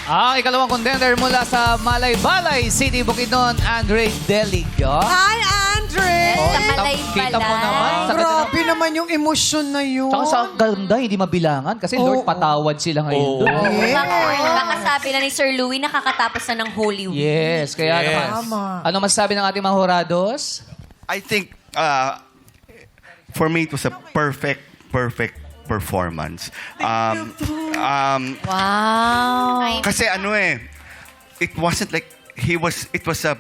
Ang ikalawang contender mula sa Malaybalay City, Bukidnon, Andre Deligo. Hi, Andre! Oh, Malaybalay. kita mo naman. Sa Grabe naman yung emosyon na yun. Tsaka sa ganda, hindi mabilangan. Kasi Lord, patawad sila ngayon. doon. Baka sabi na ni Sir Louie, nakakatapos na ng Holy Week. Yes, kaya naman. Tama. Ano masasabi ng ating mga hurados? I think, for me, it was a perfect performance. Wow. Kasi it wasn't like it was a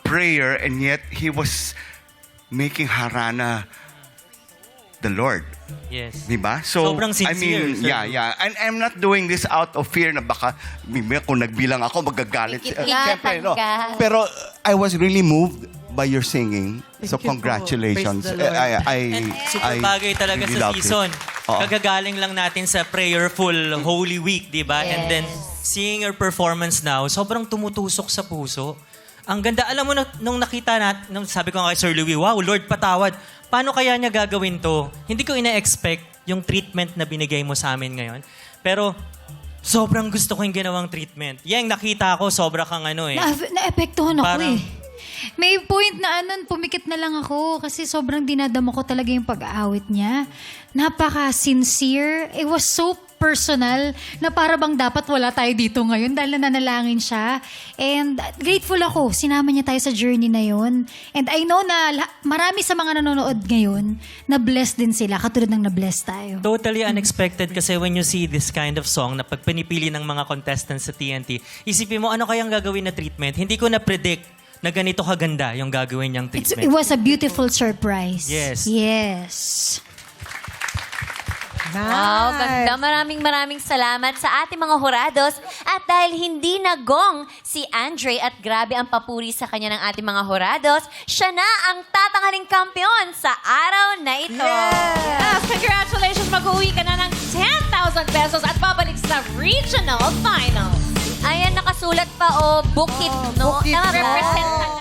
prayer and yet he was making harana the Lord. Yes. Diba? So, Sobrang sincere, I mean, sir. yeah. And I'm not doing this out of fear na baka kung nagbilang ako, magagalit. Ikikingatan ka. Pero I was really moved by your singing. So, Thank you po. congratulations. Praise the Lord. And super bagay talaga really sa loved it. season. Oo. Kagagaling lang natin sa prayerful Holy Week, di ba? And then, seeing your performance now, sobrang tumutusok sa puso. Ang ganda. Alam mo, nung nakita nung sabi ko nga kay Sir Louie, wow, Lord, patawad. Paano kaya niya gagawin to? Hindi ko ina-expect yung treatment na binigay mo sa amin ngayon. Pero, sobrang gusto ko yung ginawang treatment. Yang nakita ko, sobra kang Na-epektuhan ako Parang- eh. May point na pumikit na lang ako kasi sobrang dinadama ko talaga yung pag-aawit niya. Napaka-sincere. It was so personal na para bang dapat wala tayo dito ngayon dahil nananalangin siya. And grateful ako. Sinama niya tayo sa journey na yun. And I know na marami sa mga nanonood ngayon na blessed din sila katulad ng na-bless tayo. Totally unexpected kasi when you see this kind of song na pag pinipili ng mga contestants sa TNT, isipin mo ano kayang gagawin na treatment. Hindi ko na-predict na ganito kaganda yung gagawin niyang It treatment. was a beautiful surprise. Yes. Yes. Wow, ganda. Maraming salamat sa ating mga hurados. At dahil hindi nagong si Andre at grabe ang papuri sa kanya ng ating mga hurados, siya na ang tatanghaling kampiyon sa araw na ito. Yes! Congratulations! Mag-uwi ka na ng 10,000 pesos at babalik sa regional finals. Ayan, nakasulat pa, Bukid, no? Bukid. Na represent